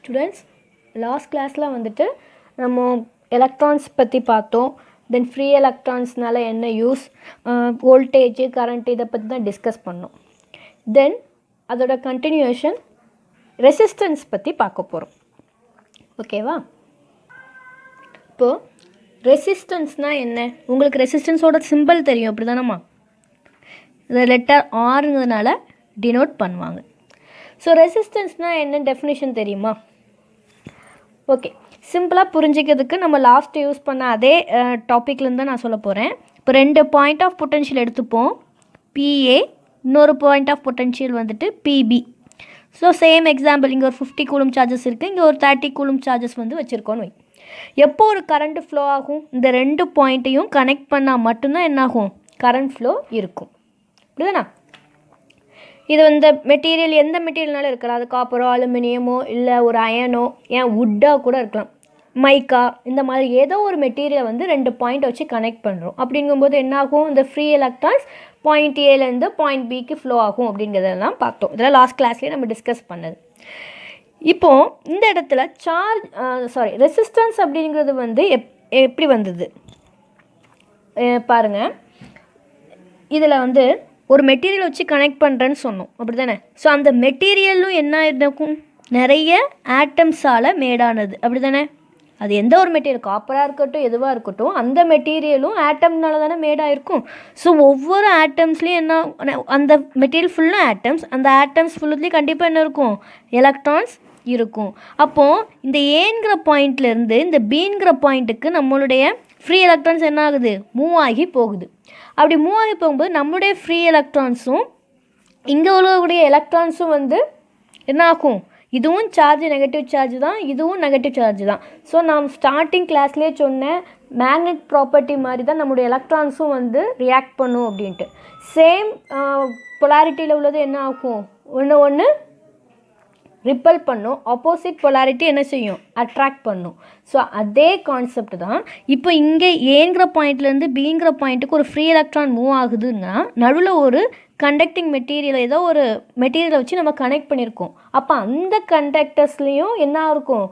Students, last கிளாஸில் வந்துட்டு நம்ம எலக்ட்ரான்ஸ் பற்றி பார்த்தோம். தென் ஃப்ரீ எலக்ட்ரான்ஸ்னால என்ன யூஸ், வோல்டேஜ், கரண்ட் இதை பற்றி தான் டிஸ்கஸ் பண்ணோம். தென் அதோட கண்டினியூஷன் ரெசிஸ்டன்ஸ் பற்றி பார்க்க போகிறோம். ஓகேவா? இப்போது ரெசிஸ்டன்ஸ்னால் என்ன? உங்களுக்கு ரெசிஸ்டன்ஸோட சிம்பிள் தெரியும், அப்படி தானம்மா? இந்த லெட்டர் ஆறுங்கிறதுனால டினோட் பண்ணுவாங்க. ஸோ ரெசிஸ்டன்ஸ்னால் என்ன டெஃபினிஷன் தெரியுமா? ஓகே, சிம்பிளாக புரிஞ்சிக்கிறதுக்கு நம்ம லாஸ்ட் யூஸ் பண்ண அதே டாப்பிக்லேருந்து தான் நான் சொல்ல போகிறேன். இப்போ 2 பாயிண்ட் ஆஃப் பொட்டன்ஷியல் எடுத்துப்போம். பிஏ, இன்னொரு பாயிண்ட் ஆஃப் பொட்டன்ஷியல் வந்துட்டு பிபி. ஸோ சேம் எக்ஸாம்பிள், இங்கே ஒரு 50 கூலும் சார்ஜஸ் இருக்குது, இங்கே ஒரு 30 கூலும் சார்ஜஸ் வந்து வச்சுருக்கோன்னு வை. எப்போ ஒரு கரண்ட் ஃப்ளோ ஆகும்? இந்த 2 பாயிண்ட்டையும் கனெக்ட் பண்ணால் மட்டும்தான் என்னாகும்? கரண்ட் ஃப்ளோ இருக்கும். புரியுதுண்ணா? இது வந்து மெட்டீரியல் எந்த மெட்டீரியல்னாலும் இருக்கலாம். அது காப்பரோ, அலுமினியமோ, இல்லை ஒரு அயனோ, ஏன் வுட்டாக கூட இருக்கலாம், மைக்கா, இந்த மாதிரி ஏதோ ஒரு மெட்டீரியலை வந்து 2 பாயிண்ட் வச்சு கனெக்ட் பண்ணுறோம். அப்படிங்கும்போது என்னாகும்? இந்த ஃப்ரீ எலக்ட்ரான்ஸ் பாயிண்ட் ஏலேருந்து பாயிண்ட் பிக்கு ஃப்ளோ ஆகும் அப்படிங்கிறதெல்லாம் பார்த்தோம். இதெல்லாம் லாஸ்ட் கிளாஸ்லேயே நம்ம டிஸ்கஸ் பண்ணது. இப்போது இந்த இடத்துல ரெசிஸ்டன்ஸ் அப்படிங்கிறது வந்து எப்படி வந்தது பாருங்கள். இதில் வந்து ஒரு மெட்டீரியல் வச்சு கனெக்ட் பண்ணுறேன்னு சொன்னோம், அப்படி தானே? ஸோ அந்த மெட்டீரியலும் என்ன இருக்கும்? நிறைய ஆட்டம்ஸால் மேடானது, அப்படி தானே? அது எந்த ஒரு மெட்டீரியல், காப்பராக இருக்கட்டும், எதுவாக இருக்கட்டும், அந்த மெட்டீரியலும் ஆட்டம்னால தானே மேடாக இருக்கும். ஸோ ஒவ்வொரு ஆட்டம்ஸ்லேயும் என்ன, அந்த மெட்டீரியல் ஃபுல்லாக ஆட்டம்ஸ், அந்த ஆட்டம்ஸ் ஃபுல்லுலேயும் கண்டிப்பாக என்ன இருக்கும்? எலக்ட்ரான்ஸ் இருக்கும். அப்போது இந்த ஏங்கிற பாயிண்ட்லேருந்து இந்த பிங்கிற பாயிண்ட்டுக்கு நம்மளுடைய ஃப்ரீ எலக்ட்ரான்ஸ் என்ன ஆகுது? மூவ் ஆகி போகுது. அப்படி மூவ் ஆகி போகும்போது நம்மளுடைய ஃப்ரீ எலக்ட்ரான்ஸும் இங்கே உள்ளக்கூடிய எலக்ட்ரான்ஸும் வந்து என்ன ஆகும்? இதுவும் சார்ஜ், நெகட்டிவ் சார்ஜ் தான், இதுவும் நெகட்டிவ் சார்ஜ் தான். ஸோ நாம் ஸ்டார்டிங் கிளாஸ்லேயே சொன்ன மேக்னெட் ப்ராப்பர்ட்டி மாதிரி தான் நம்மளுடைய எலக்ட்ரான்ஸும் வந்து ரியாக்ட் பண்ணும் அப்படின்ட்டு. சேம் பொலாரிட்டியில் உள்ளது என்ன ஆகும்? ஒன்று ரிப்பல் பண்ணும், ஆப்போசிட் பொலாரிட்டி என்ன செய்யும்? அட்ராக்ட் பண்ணும். ஸோ அதே கான்செப்ட் தான் இப்போ இங்கே ஏங்கிற பாயிண்ட்லேருந்து பிங்கிற பாயிண்ட்டுக்கு ஒரு ஃப்ரீ எலக்ட்ரான் மூவ் ஆகுதுன்னா நடுவில் ஒரு கண்டக்டிங் மெட்டீரியல், ஏதோ ஒரு மெட்டீரியலை வச்சு நம்ம கனெக்ட் பண்ணியிருக்கோம். அப்போ அந்த கண்டக்டர்ஸ்லேயும் என்ன இருக்கும்?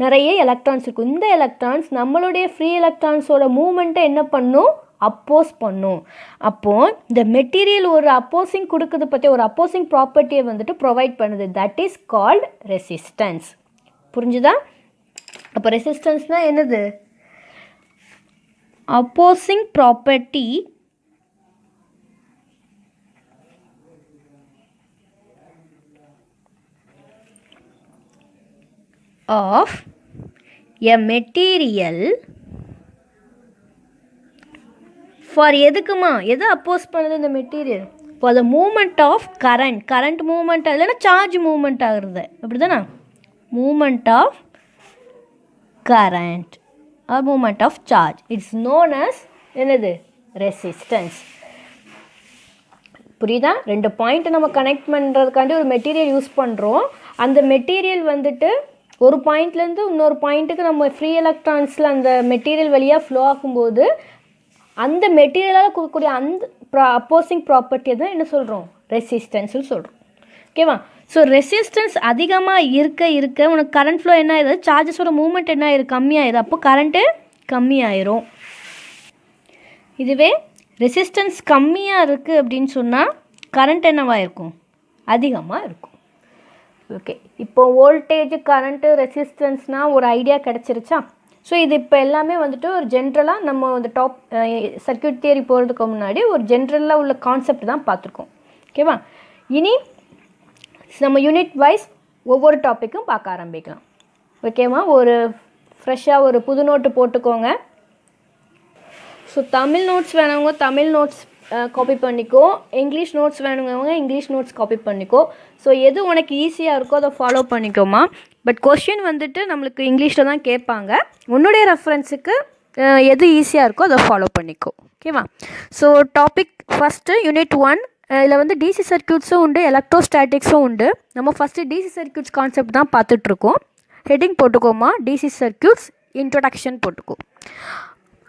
நிறைய எலக்ட்ரான்ஸ் இருக்கும். இந்த எலக்ட்ரான்ஸ் நம்மளுடைய ஃப்ரீ எலக்ட்ரான்ஸோட மூவ்மெண்ட்டை என்ன பண்ணும்? அப்போஸ் பண்ணும். அப்போது இந்த மெட்டீரியல் ஒரு அப்போசிங் கொடுக்குறது பற்றி ஒரு அப்போசிங் ப்ராப்பர்ட்டியை வந்துட்டு ப்ரொவைட் பண்ணுது. That is called resistance. புரிஞ்சுதா? அப்போ ரெசிஸ்டன்ஸ்னால் என்னது? Opposing property of a material for எதுக்குமா? எதை அப்போஸ் பண்ணுது இந்த material? For the movement of current movement, இல்லைன்னா சார்ஜ் மூமெண்ட் ஆகுறது, அப்படி தானே? Movement of current or movement of charge, it's known as என்னது? ரெசிஸ்டன்ஸ். புரியுதா? 2 பாயிண்ட்டை நம்ம கனெக்ட் பண்ணுறதுக்காண்டி ஒரு மெட்டீரியல் யூஸ் பண்ணுறோம். அந்த மெட்டீரியல் வந்துட்டு ஒரு பாயிண்ட்லேருந்து இன்னொரு பாயிண்ட்டுக்கு நம்ம ஃப்ரீ எலக்ட்ரான்ஸில் அந்த மெட்டீரியல் வழியாக ஃப்ளோ ஆகும்போது அந்த மெட்டீரியலால் கொடுக்கக்கூடிய அந்த அப்போசிங் ப்ராப்பர்ட்டியை தான் என்ன சொல்கிறோம்? ரெசிஸ்டன்ஸ்னு சொல்கிறோம். ஓகேவா? ஸோ ரெசிஸ்டன்ஸ் அதிகமாக இருக்க உனக்கு கரண்ட் ஃப்ளோ என்ன ஆயிடுது? சார்ஜஸோட மூவ்மெண்ட் என்ன ஆயிடுது? கம்மியாயிடும். அப்போ கரண்ட்டு கம்மியாயிரும். இதுவே ரெசிஸ்டன்ஸ் கம்மியாக இருக்குது அப்படின்னு சொன்னால் கரண்ட் என்னவாக இருக்கும்? அதிகமாக இருக்கும். ஓகே, இப்போ வோல்டேஜ், கரண்ட்டு, ரெசிஸ்டன்ஸ்னால் ஒரு ஐடியா கிடச்சிருச்சா? ஸோ இது இப்போ எல்லாமே வந்துட்டு ஒரு ஜென்ரலாக நம்ம அந்த சர்க்யூட் தியரி போகிறதுக்கு முன்னாடி ஒரு ஜென்ரலாக உள்ள கான்செப்ட் தான் பார்த்துருக்கோம். ஓகேவா? இனி நம்ம யூனிட் வைஸ் ஒவ்வொரு டாப்பிக்கும் பார்க்க ஆரம்பிக்கலாம். ஓகேவா? ஒரு ஃப்ரெஷ்ஷாக ஒரு புது நோட்டு போட்டுக்கோங்க. ஸோ தமிழ் நோட்ஸ் வேணவங்க தமிழ் நோட்ஸ் காப்பி பண்ணிக்கோ, இங்கிலீஷ் நோட்ஸ் வேணுங்கவங்க இங்கிலீஷ் நோட்ஸ் காப்பி பண்ணிக்கோ. ஸோ எது உனக்கு ஈஸியாக இருக்கோ அதை ஃபாலோ பண்ணிக்கோமா. பட் கொஸ்டின் வந்துட்டு நம்மளுக்கு இங்கிலீஷில் தான் கேட்பாங்க. உன்னுடைய ரெஃபரன்ஸுக்கு எது ஈஸியாக இருக்கோ அதை ஃபாலோ பண்ணிக்கோ. ஓகேவா? So topic first unit 1. இதில் வந்து டிசி சர்க்யூட்ஸும் உண்டு, எலக்ட்ரோஸ்டாட்டிக்ஸும் உண்டு. நம்ம ஃபஸ்ட்டு டிசி சர்க்யூட்ஸ் கான்செப்ட் தான் பார்த்துட்ருக்கோம். ஹெட்டிங் போட்டுக்கோமா, டிசி சர்க்யூட்ஸ் இன்ட்ரொடக்ஷன் போட்டுக்கோ.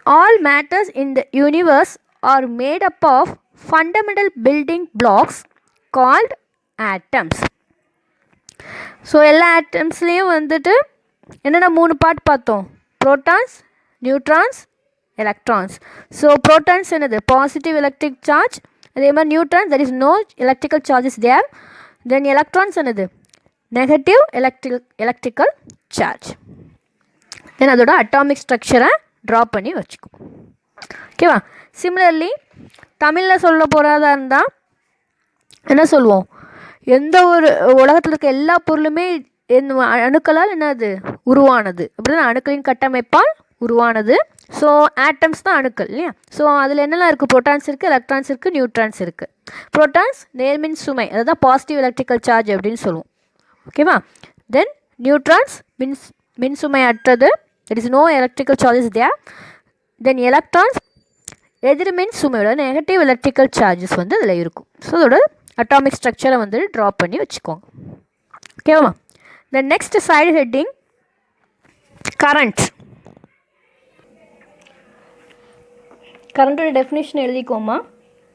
All matters in the universe are made up of fundamental building blocks called atoms. So எல்லா ஆட்டம்ஸ்லேயும் வந்துட்டு என்னென்ன 3 பார்ட் பார்த்தோம், protons, neutrons, electrons. So protons என்னது பாசிட்டிவ் எலக்ட்ரிக் சார்ஜ், அதே மாதிரி neutrons there is no electrical charges there. Then electrons என்னது negative electrical charge. தென் அதோட atomic ஸ்ட்ரக்சரை ட்ரா பண்ணி வச்சுக்கோ. ஓகேவா? சிமிலர்லி தமிழில் சொல்ல போகிறதா இருந்தால் என்ன சொல்லுவோம், எந்த ஒரு உலகத்தில் இருக்க எல்லா பொருளுமே அணுக்களால் என்னது உருவானது, அப்படின்னா அணுக்களின் கட்டமைப்பால் உருவானது. ஸோ ஆட்டம்ஸ் தான் அணுக்கள் இல்லையா? ஸோ அதில் என்னெல்லாம் இருக்குது, ப்ரோட்டான்ஸ் இருக்குது, எலக்ட்ரான்ஸ் இருக்குது, நியூட்ரான்ஸ் இருக்குது. ப்ரோட்டான்ஸ் நேர்மின் சுமை, அதுதான் பாசிட்டிவ் எலக்ட்ரிக்கல் சார்ஜ் அப்படின்னு சொல்லுவோம். ஓகேவா? தென் நியூட்ரான்ஸ் மின் சுமை அற்றது, there is no electrical charges there. Then electrons எதிர்மின் சுமையோட நெகட்டிவ் எலக்ட்ரிக்கல் சார்ஜஸ் வந்து அதில் இருக்கும். ஸோ அதோட அட்டாமிக் ஸ்ட்ரக்சரை வந்து ட்ரா பண்ணி வச்சுக்கோங்க. ஓகேவா? The next side heading current. கரண்ட்டோட டெஃபினேஷன் எழுதிக்கோமா.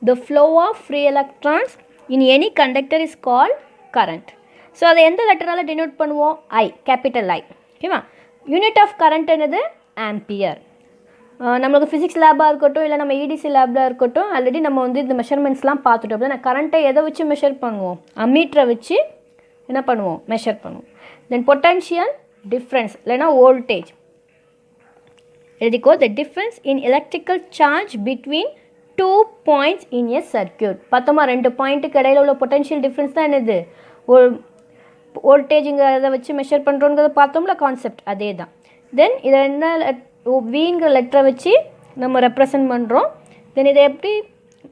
The flow of free electrons in any conductor is called current. So அதை எந்த லெட்டரால் டினோட் பண்ணுவோம், ஐ, கேபிட்டல் ஐ. ஓகேவா? யூனிட் ஆஃப் கரண்ட் என்னது ஆம்பியர். நம்மளுக்கு ஃபிசிக்ஸ் லேபாக இருக்கட்டும் இல்லை நம்ம இடிசி லேபில் இருக்கட்டும், ஆல்ரெடி நம்ம வந்து இந்த மெஷர்மெண்ட்ஸ்லாம் பார்த்துட்டோம். அப்படின்னா கரண்ட்டை எதை வச்சு மெஷர் பண்ணுவோம், அம்மீட்டரை வச்சு என்ன பண்ணுவோம், மெஷர் பண்ணுவோம். தென் பொட்டன்ஷியல் டிஃப்ரென்ஸ் இல்லைனா வோல்டேஜ் எழுதிக்கோ. The difference in electrical charge between 2 points in a circuit. பார்த்தோமா, 2 பாயிண்ட்டுக்கு இடையில உள்ள பொட்டன்ஷியல் டிஃப்ரென்ஸ் தான் என்னது வோல்டேஜுங்கிறத வச்சு மெஷர் பண்ணுறோங்கிறத பார்த்தோம்ல கான்செப்ட், அதே தான். தென் இதை என்ன வீங்கிற லெட்டரை வச்சு நம்ம ரெப்ரசன்ட் பண்ணுறோம். தென் இதை எப்படி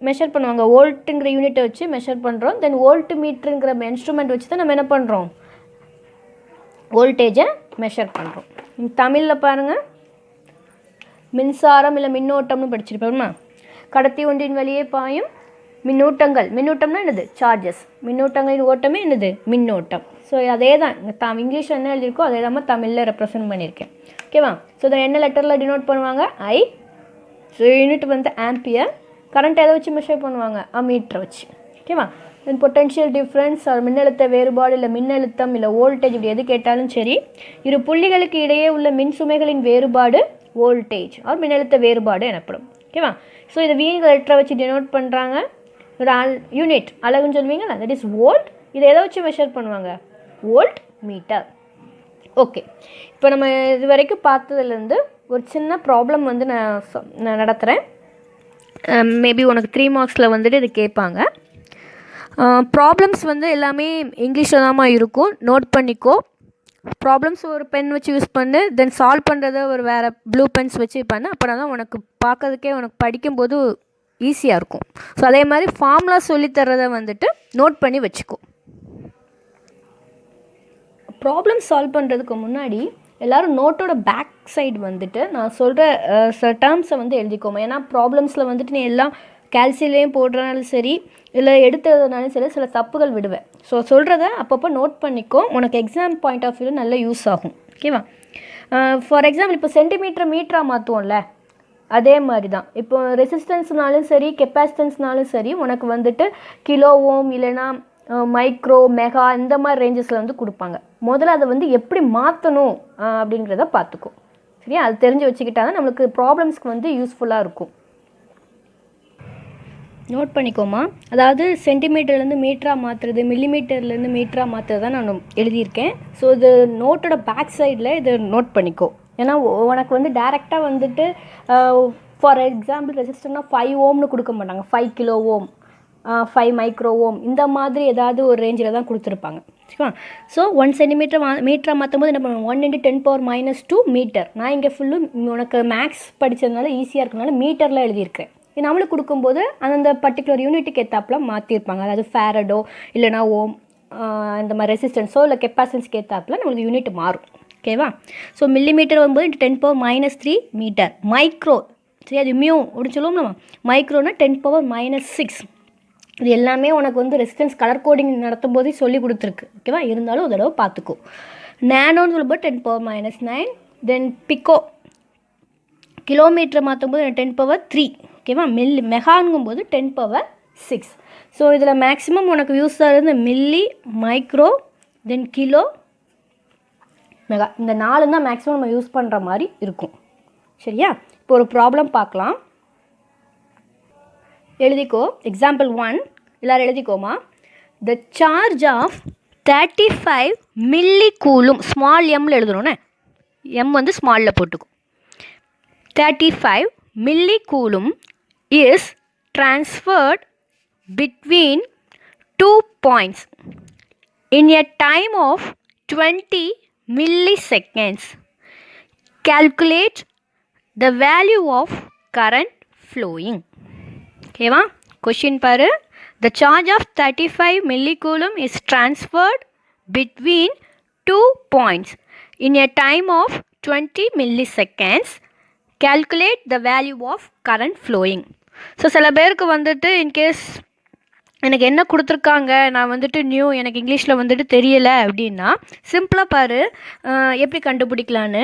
மெஷர் பண்ணுவாங்க, வோல்ட்டுங்கிற யூனிட்டை வச்சு மெஷர் பண்ணுறோம். தென் வோல்ட் மீட்டருங்கிற இன்ஸ்ட்ருமெண்ட் வச்சு தான் நம்ம என்ன பண்ணுறோம், வோல்டேஜை மெஷர் பண்ணுறோம். தமிழில் பாருங்கள், மின்சாரம் இல்லை மின்னோட்டம்னு படிச்சிருப்போம்னா, கடத்தி ஒன்றின் வழியே பாயும் மின்னூட்டங்கள். மின்னூட்டம்னா என்னது, சார்ஜஸ். மின்னூட்டங்களின் ஓட்டமே என்னது, மின்னோட்டம். ஸோ அதே தான் இங்கிலீஷில் என்ன எழுதியிருக்கோ அதே தான் தமிழில் ரெப்ரசன்ட் பண்ணியிருக்கேன். ஓகேவா? ஸோ இதை என்ன லெட்டரில் டினோட் பண்ணுவாங்க, ஐ. ஸோ யூனிட் வந்து ஆம்பியர். கரண்ட் எதை வச்சு மெஷர் பண்ணுவாங்க, அம்மீட்டரை வச்சு. ஓகேவா? தென் பொட்டன்ஷியல் டிஃப்ரென்ஸ், மின்னழுத்த வேறுபாடு இல்லை மின்னழுத்தம் இல்லை வோல்டேஜ், இப்படி எது கேட்டாலும் சரி, இரு புள்ளிகளுக்கு இடையே உள்ள மின் சுமைகளின் வேறுபாடு வோல்டேஜ் ஆர் மின்னழுத்த வேறுபாடு எனப்படும். ஓகேவா? ஸோ இதை வீங்கிற லெட்டரை வச்சு டினோட் பண்ணுறாங்க. ஒரு யூனிட் அழகுன்னு சொல்லுவீங்களா, தட் இஸ் வோல்ட். இதை எதை வச்சு மெஷர் பண்ணுவாங்க, வோல்ட் மீட்டர். ஓகே, இப்போ நம்ம இது வரைக்கும் பார்த்ததுலேருந்து ஒரு சின்ன ப்ராப்ளம் வந்து நான் நடத்துகிறேன். மேபி உனக்கு 3 மார்க்ஸில் வந்துட்டு இது கேட்பாங்க. ப்ராப்ளம்ஸ் வந்து எல்லாமே இங்கிலீஷில் தான்மா இருக்கும், நோட் பண்ணிக்கோ. ப்ராப்ளம்ஸ் ஒரு பென் வச்சு யூஸ் பண்ணு, தென் சால்வ் பண்ணுறத ஒரு வேறு ப்ளூ பென்ஸ் வச்சு பண்ணு. அப்புறம் தான் உனக்கு பார்க்கறதுக்கே உனக்கு படிக்கும்போது ஈஸியாக இருக்கும். ஸோ அதே மாதிரி ஃபார்முலா சொல்லித்தரதை வந்துட்டு நோட் பண்ணி வச்சுக்கோ. ப்ராப்ளம் சால்வ் பண்ணுறதுக்கு முன்னாடி எல்லோரும் நோட்டோட பேக் சைடு வந்துட்டு நான் சொல்கிற சில டேர்ம்ஸை வந்து எழுதிக்கோமா. ஏன்னா ப்ராப்ளம்ஸில் வந்துட்டு நீ எல்லாம் கேல்சிலையும் போடுறதுனாலும் சரி இல்லை எடுத்துறதுனாலும் சரி சில தப்புகள் விடுவேன். ஸோ சொல்கிறத அப்பப்போ நோட் பண்ணிக்கோ, உனக்கு எக்ஸாம் பாயிண்ட் ஆஃப் வியூவில் நல்ல யூஸ் ஆகும். ஓகேவா? ஃபார் எக்ஸாம்பிள் இப்போ சென்டிமீட்டர் மீட்டராக மாற்றுவோம்ல, அதே மாதிரி தான் இப்போ ரெசிஸ்டன்ஸ்னாலும் சரி கெப்பாசிட்டன்ஸ்னாலும் சரி உனக்கு வந்துட்டு கிலோ ஓம் இல்லைனா மைக்ரோ மெகா இந்த மாதிரி ரேஞ்சஸில் வந்து கொடுப்பாங்க. முதல்ல அதை வந்து எப்படி மாற்றணும் அப்படிங்கிறத பார்த்துக்கோ. சரியா? அது தெரிஞ்சு வச்சுக்கிட்டா தான் நம்மளுக்கு ப்ராப்ளம்ஸ்க்கு வந்து யூஸ்ஃபுல்லாக இருக்கும். நோட் பண்ணிக்கோமா. அதாவது சென்டிமீட்டர்லேருந்து மீட்டராக மாற்றுறது, மில்லிமீட்டர்லேருந்து மீட்டராக மாற்றுறது தான் நான் எழுதியிருக்கேன். ஸோ இது நோட்டோட பேக் சைடில் இதை நோட் பண்ணிக்கோ. ஏன்னா உனக்கு வந்து டேரெக்டாக வந்துட்டு ஃபார் எக்ஸாம்பிள் ரெசிஸ்டர்னா 5 ஓம்னு கொடுக்க மாட்டாங்க, 5 கிலோ ஓம், 5 மைக்ரோ ஓம், இந்த மாதிரி ஏதாவது ஒரு ரேஞ்சில் தான் கொடுத்துருப்பாங்க. சரிங்களா? ஸோ 1 சென்டிமீட்டர் மீட்டராக மாற்றும் போது என்ன பண்ணுவோம், 1 × 10⁻² மீட்டர். நான் இங்கே ஃபுல்லும் உனக்கு மேக்ஸ் படித்ததுனால ஈஸியாக இருக்கனால மீட்டரில் எழுதியிருக்கேன். நம்மளுக்கு கொடுக்கும்போது அந்த பர்டிகுலர் யூனிட்டுக்கு ஏற்றாப்பில் மாற்றிருப்பாங்க. அதாவது ஃபேரடோ இல்லைனா ஓம் இந்த மாதிரி ரெசிஸ்டன்ஸோ இல்லை கெப்பாசிட்டன்ஸ்க்கு ஏற்றாப்பில் நம்மளுக்கு யூனிட் மாறும். ஓகேவா? ஸோ மில்லிமீட்டர் வரும்போது 10⁻³ மீட்டர். மைக்ரோ, சரி அது மியூ அப்படின்னு சொல்லுவோம் நம்ம. மைக்ரோனா 10⁻⁶. இது எல்லாமே உனக்கு வந்து ரெசிஸ்டன்ஸ் கலர் கோடிங் நடத்தும் போதே சொல்லி கொடுத்துருக்கு. ஓகேவா? இருந்தாலும் ஒரு தடவை பார்த்துக்கோ. நேனோன்னு சொல்லும்போது 10⁻⁹. தென் பிக்கோ கிலோமீட்டர் மாற்றும் போது 10⁻3. ஓகேவா? மெகாங்கும்போது 10⁻6. ஸோ இதில் மேக்ஸிமம் உனக்கு யூஸ் ஆகுது மில்லி, மைக்ரோ, தென் கிலோ, மெகா. இந்த 4 தான் மேக்ஸிமம் நம்ம யூஸ் பண்ணுற மாதிரி இருக்கும். சரியா? இப்போ ஒரு ப்ராப்ளம் பார்க்கலாம். எழுதிக்கோ. எக்ஸாம்பிள் 1 எல்லோரும் எழுதிக்கோமா. The charge of 35 milli coulomb, small M எழுதணும்னே, எம் வந்து ஸ்மாலில் போட்டுக்கும். 35 milli coulomb is transferred between 2 points in a time of 20 milliseconds. Calculate the value of current flowing. ஓகேவா? கொஷின் பாரு. The charge of 35 millicoulomb is transferred between 2 points in a time of 20 milliseconds. Calculate the value of current flowing. So சில பேருக்கு வந்துட்டு in case எனக்கு என்ன கொடுத்துருக்காங்க, நான் வந்துட்டு நியூ, எனக்கு இங்கிலீஷில் வந்துட்டு தெரியலை அப்படின்னா சிம்பிளாக பாரு எப்படி கண்டுபிடிக்கலான்னு.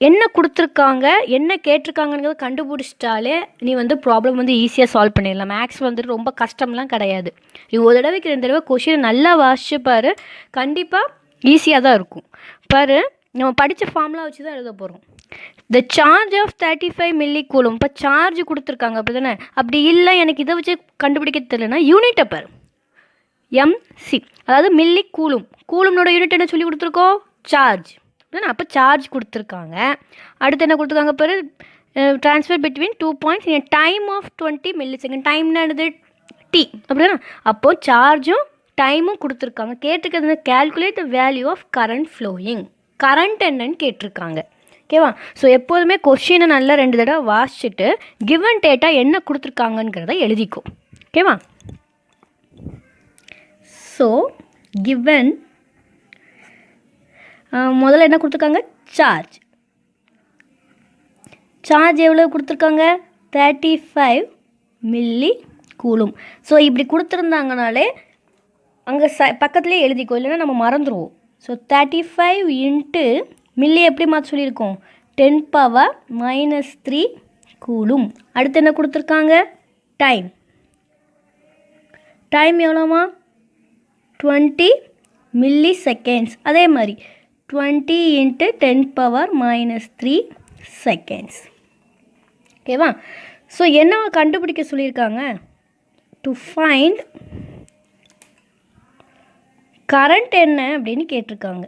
என்ன கொடுத்துருக்காங்க, என்ன கேட்டிருக்காங்கங்கிறத கண்டுபிடிச்சிட்டாலே நீ வந்து ப்ராப்ளம் வந்து ஈஸியாக சால்வ் பண்ணிடலாம். மேக்ஸ் வந்துட்டு ரொம்ப கஷ்டம்லாம் கிடையாது. நீ ஒரு தடவைக்கு 2 தடவை கொஷினை நல்லா வாசிச்சு பாரு, கண்டிப்பாக ஈஸியாக தான் இருக்கும். பாரு, நம்ம படித்த ஃபார்முலா வச்சு தான் எழுத போகிறோம். The charge of 35 milli coulomb. இப்போ சார்ஜ் கொடுத்துருக்காங்க அப்படி தானே. அப்படி இல்லை எனக்கு இதை வச்சு கண்டுபிடிக்க தெரியலனா யூனிட்டை பாரு, எம்சி, அதாவது மில்லி கூலும். கூலும்னோட யூனிட் என்ன சொல்லி கொடுத்துருக்கோம்? சார்ஜ். அப்போ சார்ஜ் கொடுத்துருக்காங்க. அடுத்து என்ன கொடுத்துருக்காங்க பாரு, transfer between 2 points in time of 20 milliseconds. டைம்னா என்னது? டி. அப்படின்னா அப்போது சார்ஜும் டைமும் கொடுத்துருக்காங்க. கேட்டிருக்கிறது calculate the value of current flowing. Current என்னன்னு கேட்டிருக்காங்க. ஓகேவா? ஸோ எப்போதுமே கொஷினை நல்லா 2 தடவை வாசிச்சுட்டு கிவன் டேட்டா என்ன கொடுத்துருக்காங்கங்கிறத எழுதிக்கும். ஓகேவா? ஸோ கிவன் முதல்ல என்ன கொடுத்துருக்காங்க? சார்ஜ். சார்ஜ் எவ்வளோ கொடுத்துருக்காங்க? 35 மில்லி கூலும். ஸோ இப்படி கொடுத்துருந்தாங்கனாலே அங்கே பக்கத்துலேயே எழுதிக்கோ, இல்லைன்னா நம்ம மறந்துடுவோம். ஸோ 35 இன்ட்டு மில்லி எப்படி மாற்ற சொல்லியிருக்கோம்? 10⁻³ கூலும். அடுத்து என்ன கொடுத்துருக்காங்க? டைம். டைம் எவ்வளோமா? 20 milliseconds. அதே மாதிரி 20 இன்ட்டு 10⁻³ செகண்ட்ஸ். ஓகேவா? ஸோ என்ன கண்டுபிடிக்க சொல்லியிருக்காங்க? டு ஃபைண்ட் கரண்ட் என்ன அப்படின்னு கேட்டிருக்காங்க.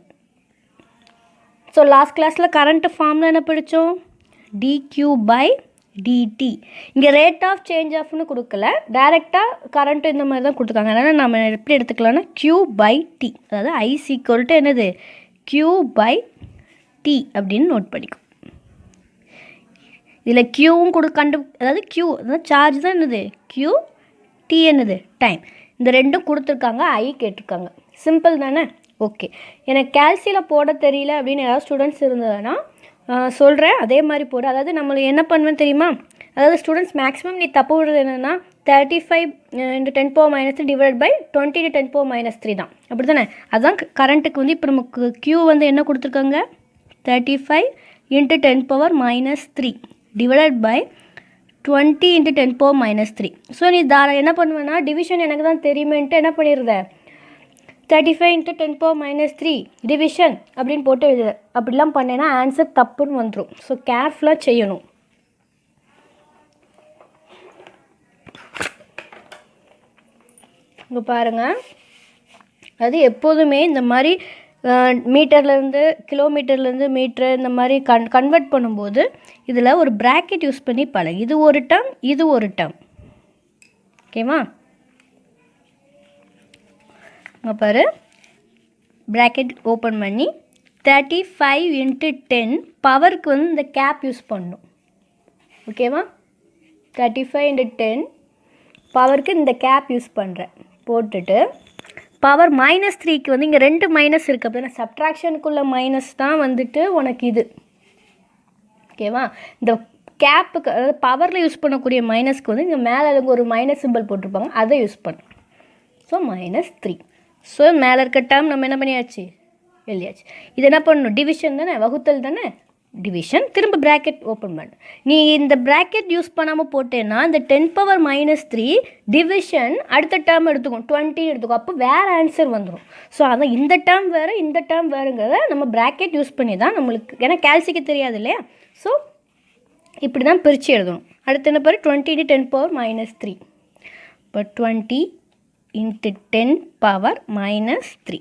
ஸோ லாஸ்ட் கிளாஸில் கரண்ட்டு ஃபார்மில் என்ன படித்தோம்? dq/dt. இங்கே ரேட் ஆஃப் சேஞ்ச் ஆஃப்னு கொடுக்கல, டைரெக்டாக கரண்ட்டு இந்த மாதிரி தான் கொடுத்துருக்காங்க. அதனால் நம்ம எப்படி எடுத்துக்கலாம்னா q/t, அதாவது I என்னது? q/t அப்படின்னு நோட் பண்ணிக்கும். இதில் க்யூவும் அதாவது க்யூ அதாவது சார்ஜ் தான் என்னது? q, t என்னது? டைம். இந்த ரெண்டும் கொடுத்துருக்காங்க, I கேட்டிருக்காங்க. சிம்பிள் தானே? ஓகே. எனக்கு கேல்சியில் போட தெரியல அப்படின்னு யாராவது ஸ்டூடெண்ட்ஸ் இருந்ததுன்னா சொல்கிறேன், அதே மாதிரி போடு. அதாவது நம்மளை என்ன பண்ணுவேன்னு தெரியுமா? அதாவது ஸ்டூடெண்ட்ஸ் மேக்ஸிமம் நீ தப்பு விடுறது என்னென்னா 35 × 10⁻³ டிவைட் பை 20 × 10⁻³ தான். அப்படி தானே? அதுதான் கரண்ட்டுக்கு வந்து இப்போ நமக்கு க்யூ வந்து என்ன கொடுத்துருக்காங்க? 35 × 10⁻³ டிவைட் பை 20 × 10⁻³. ஸோ நீ என்ன பண்ணுவேன்னா டிவிஷன் எனக்கு தான் தெரியுமேன்ட்டு என்ன பண்ணிடுற? 35 × 10⁻³ டிவிஷன் அப்படின்னு போட்டு எழுதுற. அப்படிலாம் பண்ணேன்னா ஆன்சர் தப்புன்னு வந்துடும். ஸோ கேர்ஃபுல்லாக செய்யணும். இங்கே பாருங்கள், அது எப்போதுமே இந்த மாதிரி மீட்டர்லேருந்து கிலோமீட்டர்லேருந்து மீட்ரு இந்த மாதிரி கன்வெர்ட் பண்ணும்போது இதில் ஒரு ப்ராக்கெட் யூஸ் பண்ணி பழகு. இது ஒரு டேர்ம், இது ஒரு டேர்ம். ஓகேவா? இங்கே பாரு, ப்ராக்கெட் ஓப்பன் பண்ணி 35 × 10 பவருக்கு வந்து இந்த கேப் யூஸ் பண்ணணும். ஓகேவா? 35 × 10 பவருக்கு இந்த கேப் யூஸ் பண்ணுறேன். போட்டுட்டு பவர் -3க்கு வந்து இங்கே 2 மைனஸ் இருக்குது. அப்படின்னா சப்ட்ராக்ஷனுக்குள்ள மைனஸ் தான் வந்துட்டு உனக்கு இது. ஓகேவா? இந்த கேப்புக்கு அதாவது பவரில் யூஸ் பண்ணக்கூடிய மைனஸ்க்கு வந்து இங்கே மேலே ஒரு மைனஸ் சிம்பிள் போட்டிருப்பாங்க, அதை யூஸ் பண்ணு. ஸோ -3. ஸோ மேலே இருக்க டேர்ம் நம்ம என்ன பண்ணியாச்சு? எழுதியாச்சு. இது என்ன பண்ணணும்? டிவிஷன் தானே, வகுத்தல் தானே. டிவிஷன், திரும்ப ப்ராக்கெட் ஓப்பன் பண்ணு. நீ இந்த ப்ராக்கெட் யூஸ் பண்ணாமல் போட்டேன்னா இந்த 10⁻³ டிவிஷன் அடுத்த டேர்ம் எடுத்துக்கும், 20 எடுத்துக்கும். அப்போ வேறு ஆன்சர் வந்துடும். ஸோ அதான் இந்த டேர்ம் வேறு இந்த டேர்ம் வேறுங்கிறத நம்ம ப்ராக்கெட் யூஸ் பண்ணி தான் நம்மளுக்கு, ஏன்னா கேல்சிக்கு தெரியாது இல்லையா. ஸோ இப்படி தான் பிரித்து எழுதணும். அடுத்து என்ன பாரு, 20 × 10⁻³ இப்போ 20 × 10⁻³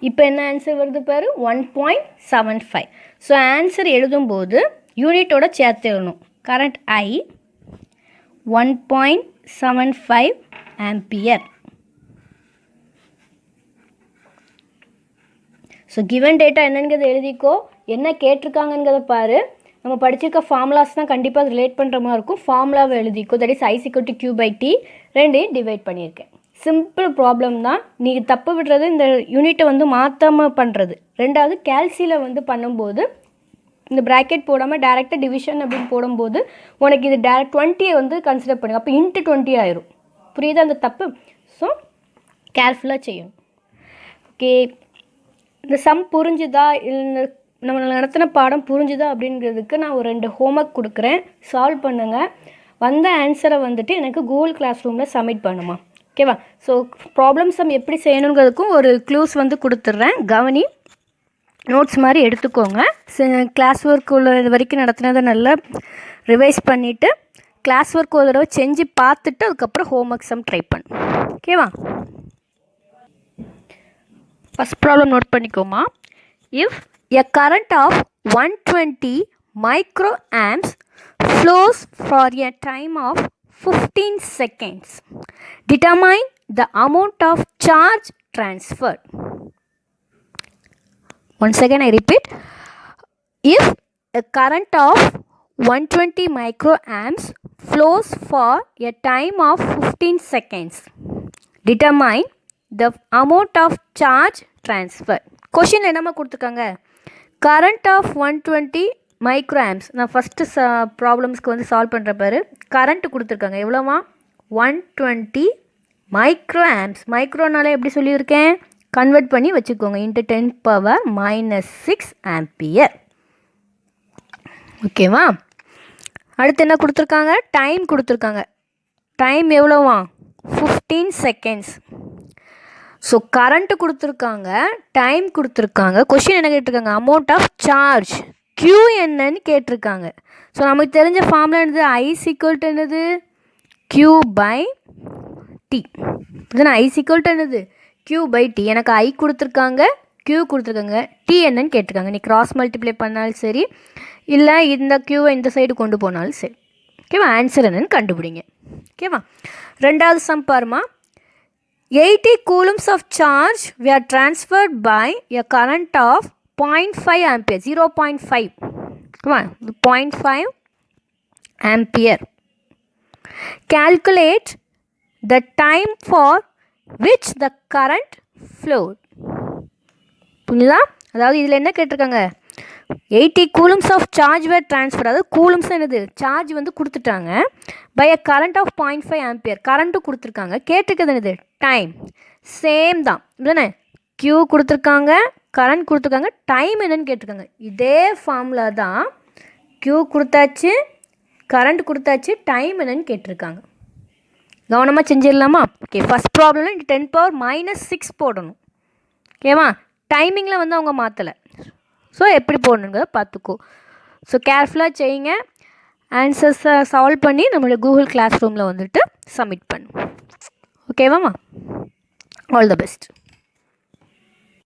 இப்போ என்ன ஆன்சர் வருது பாரு, 1.75. ஸோ ஆன்சர் எழுதும்போது யூனிட்டோட சேர்த்து எழுதணும். Current I 1.75 ampere. So given data என்னங்கிறத எழுதிக்கோ, என்ன கேட்டிருக்காங்கங்கிறத பாரு. நம்ம படிச்சிருக்க ஃபார்முலாஸ் தான் கண்டிப்பாக அது ரிலேட் பண்ணுற மாதிரி இருக்கும். ஃபார்முலாவை எழுதிக்கோ, தட் இஸ் I = Q/T, ரெண்டையும் டிவைட் பண்ணியிருக்கேன். சிம்பிள் ப்ராப்ளம் தான். நீங்கள் தப்பு விடுறது இந்த யூனிட்டை வந்து மாற்றாமல் பண்ணுறது. ரெண்டாவது கேல்சியில் வந்து பண்ணும்போது இந்த ப்ராக்கெட் போடாமல் டேரெக்டாக டிவிஷன் அப்படின்னு போடும்போது உனக்கு இது 20 வந்து கன்சிடர் பண்ணுங்க. அப்போ × 20 ஆயிரும். புரியுதா அந்த தப்பு? ஸோ கேர்ஃபுல்லாக செய்யணும். ஓகே, இந்த சம் புரிஞ்சுதா, இந்த நம்ம நடத்தின பாடம் புரிஞ்சுதா அப்படிங்கிறதுக்கு நான் ஒரு 2 ஹோம்ஒர்க் கொடுக்குறேன். சால்வ் பண்ணுங்கள். வந்த ஆன்சரை வந்துட்டு எனக்கு கூகுள் கிளாஸ் ரூமில் சப்மிட் பண்ணுமா. ஓகேவா? ஸோ ப்ராப்ளம் சம் எப்படி செய்யணுங்கிறதுக்கும் ஒரு க்ளூஸ் வந்து கொடுத்துட்றேன். கவனி, நோட்ஸ் மாதிரி எடுத்துக்கோங்க. கிளாஸ் ஒர்க் உள்ள இது வரைக்கும் நடத்தினதை நல்லா ரிவைஸ் பண்ணிவிட்டு கிளாஸ் ஒர்க் ஒரு தடவை செஞ்சு பார்த்துட்டு அதுக்கப்புறம் ஹோம்ஒர்க் சம் ட்ரை பண்ணு. ஓகேவா? ஃபஸ்ட் ப்ராப்ளம் நோட் பண்ணிக்கோமா. If a current of 120 microamps flows for a time of 15 seconds. Determine the amount of charge transferred. Once again I repeat. If a current of 120 microamps flows for a time of 15 seconds, determine the amount of charge transferred. Question என்னமா கொடுத்துருக்காங்க? current of 120 microamps. நான் first ப்ராப்ளம்ஸ்க்கு வந்து solve பண்ணுற பாரு. Current கொடுத்துருக்காங்க எவ்வளோவா? 120 microamps. மைக்ரோனாலே எப்படி சொல்லியிருக்கேன், convert பண்ணி வச்சுக்கோங்க, × 10⁻⁻6 ஆம்பியர். ஓகேவா? அடுத்து என்ன கொடுத்துருக்காங்க? டைம் கொடுத்துருக்காங்க. டைம் எவ்வளோவா? 15 seconds. ஸோ கரண்ட்டு கொடுத்துருக்காங்க, டைம் கொடுத்துருக்காங்க. கொஷின் என்ன கேட்டிருக்காங்க? அமௌண்ட் ஆஃப் சார்ஜ் Q என்னன்னு கேட்டிருக்காங்க. ஸோ நமக்கு தெரிஞ்ச ஃபார்முலா என்னது? I = என்னது? Q/T. இதுனா I = என்னது? Q/T. எனக்கு I கொடுத்துருக்காங்க, Q கொடுத்துருக்காங்க, T என்னன்னு கேட்டிருக்காங்க. நீ கிராஸ் மல்டிப்ளை பண்ணாலும் சரி, இல்லை இந்த Qவை இந்த சைடு கொண்டு போனாலும் சரி. ஓகேவா? ஆன்சர் என்னன்னு கண்டுபிடிங்க. ஓகேவா? ரெண்டாவது சம் பாருமா. 80 coulombs of charge were transferred by a current of 0.5 ampere. 0.5. Come on, 0.5 ampere. Calculate the time for which the current flowed. புரியுதா? அதாவது இதில் என்ன கேட்டிருக்காங்க? 80 coulombs of charge were transferred. அதாவது கூலம்ஸ் என்னது? சார்ஜ் வந்து கொடுத்துட்டாங்க. By a current of 0.5 ampere. கரண்ட்டும் கொடுத்துருக்காங்க. கேட்டிருக்கிறது என்னது? டைம். சேம் தான் இல்லைண்ணே. Q கொடுத்துருக்காங்க, கரண்ட் கொடுத்துருக்காங்க, டைம் என்னன்னு கேட்டிருக்காங்க. இதே ஃபார்முலா தான். Q கொடுத்தாச்சு, கரண்ட் கொடுத்தாச்சு, டைம் என்னன்னு கேட்டிருக்காங்க. கவனமாக செஞ்சிடலாமா? ஓகே, ஃபஸ்ட் ப்ராப்ளம்ல 10⁻⁻6 போடணும். ஓகேவா? டைமிங்கில் வந்து அவங்க மாற்றலை. ஸோ எப்படி போடணுங்கிறத பார்த்துக்கோ. ஸோ கேர்ஃபுல்லாக செய்யுங்க. ஆன்சர்ஸை சால்வ் பண்ணி நம்மளுடைய கூகுள் கிளாஸ் ரூமில் வந்துட்டு சப்மிட் பண்ணு. ஓகேவாம்மா? All the best.